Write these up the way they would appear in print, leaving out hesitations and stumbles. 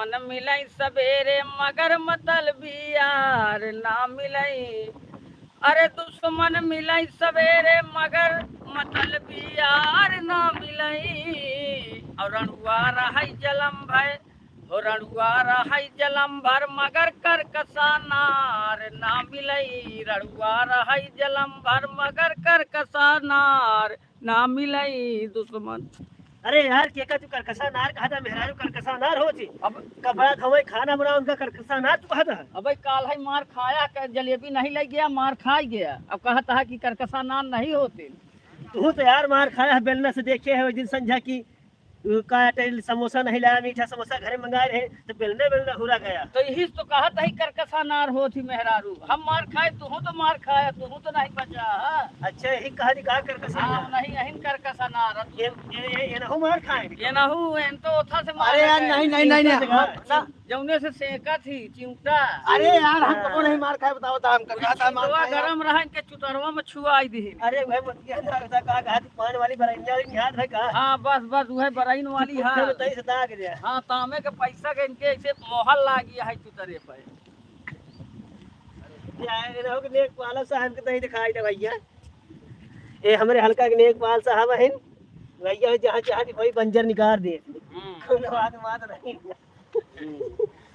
दुश्मन मिलई सवेरे मगर मतलबी यार ना मिलई। अरे दुश्मन मिलई सवेरे मगर मतलबी यार ना मिलई। और रणुआ रहई जलम भय हो रणुआ रहई जलम भर मगर कर कसानार ना मिलई। रणुआ रहई जलम भर मगर कर कसानार ना मिलई दुश्मन। अरे यार केका तू करकसा नार कहा था मेहरारू करकसा नार हो थी अब कबड़ा खवई खाना बना उनका करकसा नार तू कहा था। अबे काल है मार खाया कर जलेबी नहीं लग गया मार खा गया। अब कहता है कि करकसा नान नहीं होते। तू तो यार मार खाया है बेलना से देखे है उस दिन संझा की का समोसा नहीं लाया मीठा समोसा घर में मंगाए रहे तो बेलने बेलना हुरा गया। तो यही तो कहा था ही करकसा नार होती मेहरारू। हम मार खाए तू तो मार खाया तू तो नहीं बचा। अच्छा यही कहा कहा करकसा हाँ नहीं नहीं करकसा नार ये ना हो मार खाए ये ना हूँ इन तो ओथा से मार अरे यार नहीं नहीं नहीं नहीं जौने से सेका थी चिमटा। अरे यार हम कब नहीं मार खाए बताओ हम करकसा मार खाए गरम रहा के चुतरवा में छुआई दी। अरे भाई मतिया ना कहा पान वाली बरैया वाली याद है का। हाँ बस बस वह बराइन वाली। हाँ हाँ तामे के पैसा के इनके ऐसे मोहल ला गया है चुतरे पे। नेक पाल साहब के नहीं दिखाई दे भैया ये हमारे हल्का के नेक पाल साहब है भैया जहाँ चाह कोई बंजर निकाल दे नहीं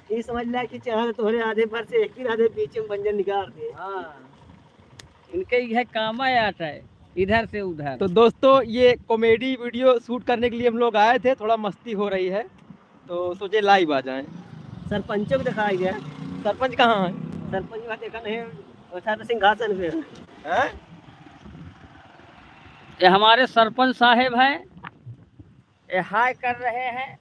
ये समझ ला कि चाह तोहरे आधे पर से एक ही आधे पीछे में बंजर निकाल दे। हाँ इनके यह काम आता है इधर से उधर। तो दोस्तों ये कॉमेडी वीडियो शूट करने के लिए हम लोग आए थे, थोड़ा मस्ती हो रही है तो सोचे लाइव आ जाएं। सरपंचों को दिखाई गया। सरपंच कहाँ है? सरपंच का देखा नहीं उठा तो सिंहासन पे हैं? ये हमारे सरपंच साहेब हैं ये हाय कर रहे हैं।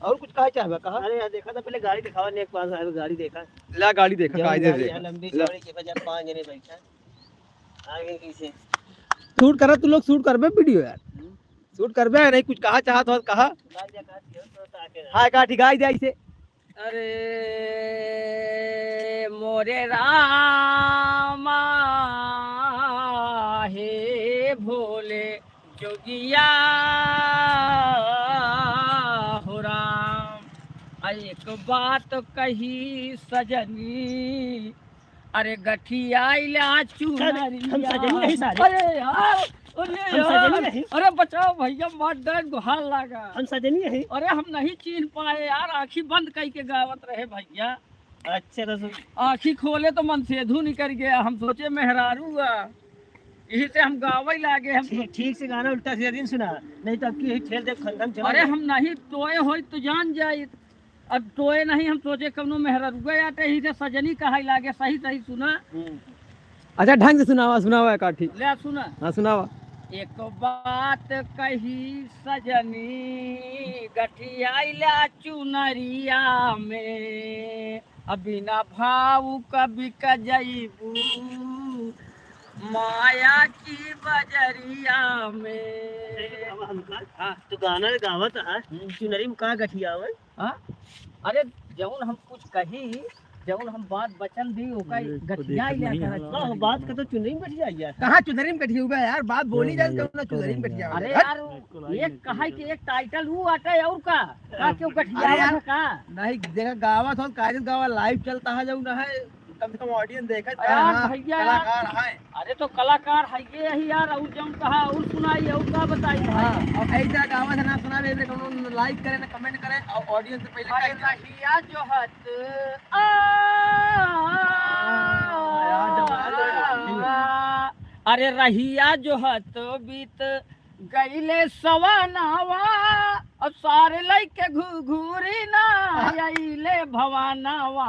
और कुछ कहा चाहे कहा? अरे यार देखा था पहले गाड़ी दिखावा नेक पाल साहब गाड़ी देखा ला गाड़ी देखा कायदे से लंबी चौड़ी के बजाय 5 जने बैठा आगे पीछे शूट करा तू लोग शूट करबे वीडियो यार शूट करबे नहीं कुछ कहा चाहत हो कहा हाय का ठीक है ऐसे। अरे मोरे रामा हे भोले जोगिया हो राम। एक बात कही सजनी अरे गठिया चुनरिया। अरे यार अरे बचाओ भैया मार डर गुहार लगा। हम सजनी है। अरे हम नहीं चिन्ह पाए यार आँखी बंद करके गावत रहे भैया। अच्छा तो आँखी खोले तो मन सेधु निकल गया। हम सोचे मेहरारू यही से हम गावे लागे। हम ठीक से गाना उल्टा सीधा दिन सुना नहीं तो अब की खेल देख खंडन चला। अरे हम नहीं टोए हो तो जान जाए अब टोए नहीं हम सोचे कौनो मेहरारू गया तो यही से सजनी कहा लागे। सही सही सुना। अच्छा ढंग से सुनावा का ठीक ले सुना। हाँ सुनावा। एक बात कही सजनी गठिया चुनरिया में बिना भाव कभी कजैबू माया की बजरिया में। हाँ तो गाना गावत है चुनरी में का गठिया है। हाँ अरे जौन हम कुछ कही जौन हम बात बचन दी ओका गठिया बात का तो चुनरी में गठिया यार कहाँ चुनरी में गठिया हुआ यार बात बोली जाए तो चुनरी में गठिया। अरे यार एक कहा कि एक टाइटल वो आता है और का क्यों गठिया यार का नहीं देखा गावा था कायदे गावा लाइव चलता है जो ना है कम से कम ऑडियंस देखा भैया कलाकार है। अरे तो कलाकार है ये यही यार और जौन कहा और सुनाई और का बताई। और ऐसा गावा था ना सुना ले कौन लाइक करे ना कमेंट करे और ऑडियंस से पहले रहिया जो हत अरे रहिया जो हत बीत गईले सवानावा और सारे लइके घूरी ना आइले भवानावा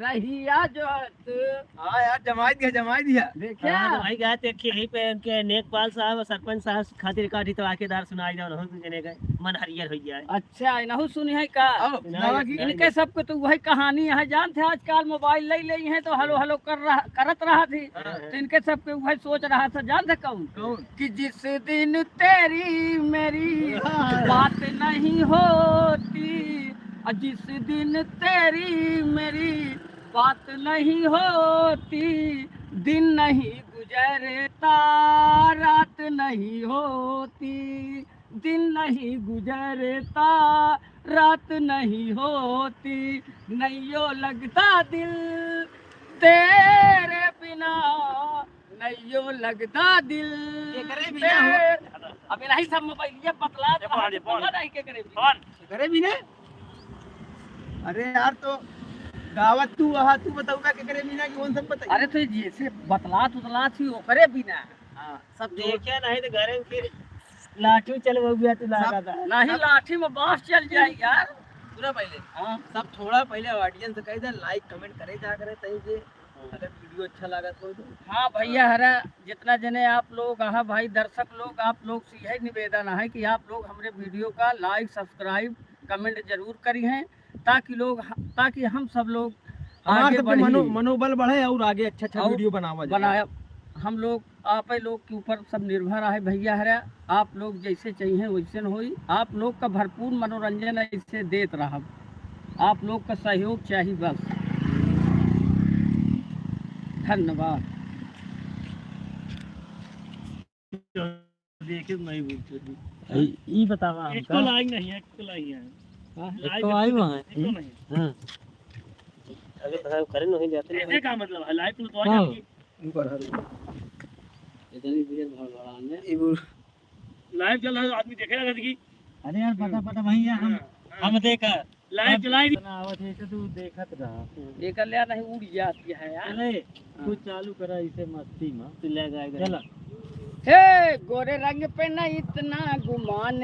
रहिया जो हाँ यार जमाई दिया देखिया भाई गए थे यहीं पे उनके नेकपाल साहब और सरपंच साहब खातिर काठी तो आकेदार सुनाई जाओ ना जने गए मन हरियर हो गया। अच्छा इनहु सुनी है का इनके सबके तो वही कहानी है जानते आजकल मोबाइल ले ली है तो हेलो हेलो करत रहा थी तो इनके सबके वही सोच रहा था जानते कौन कि जिस दिन तेरी मेरी बात नहीं होती जिस दिन तेरी मेरी बात नहीं होती दिन नहीं गुजरता रात नहीं होती दिन नहीं गुजरता रात नहीं होती नैयो लगता दिल तेरे बिना नैयो लगता दिल के करे बिना हो? अब नहीं सब मोबाइल ये बतला नहीं के करे करे भी ने अरे यार तो गावत तू वहाँ तू बताऊंगा के करे बिना कि कौन सब बताई अरे तो जैसे बतला थी वो करे बिना हाँ सब देखा नहीं तो घर में फिर लाठी चल वो गया तो लगा था नहीं लाठी में बांस चल जाए यार पूरा पहले हाँ सब थोड़ा पहले ऑडियंस से कही दे लाइक कमेंट करे जा करे तई जे अगर वीडियो अच्छा लगा तो हाँ भैया हरा जितना जने आप लोग हाँ भाई दर्शक लोग आप लोग से यही निवेदन है कि आप लोग हमारे वीडियो का लाइक सब्सक्राइब कमेंट जरूर करी हैं ताकि हम सब लोग हमारे आगे सबके बढ़ें मनोबल बढ़े और आगे अच्छा अच्छा और वीडियो बनावा जाए बनाया हम लोग आप लोग के ऊपर सब निर्भर है भैया हरा आप लोग जैसे चाहिए वैसे न होई आप लोग का भरपूर मनोरंजन ऐसे देत रहा आप लोग का सहयोग चाहिए बस धन्यवाद देखे नहीं बोलते ई बतावा इसको लाइक नहीं है इसको लाइक है तो आई वहां इसको नहीं हां अगर करे नहीं जाते ऐसे का मतलब है लाइक तो आ जाएगी ऊपर इतनी देर भगवान लाइव चल रहा है आदमी देखेगा कि अरे यार पता भैया हम देखा लाइव चलाई आवत है तो देखत रहा एक लिया नहीं उड़ जाती है यार चले तू चालू करा इसे मस्ती में तो ले जाएगा चला हे गोरे रंग पे न इतना गुमान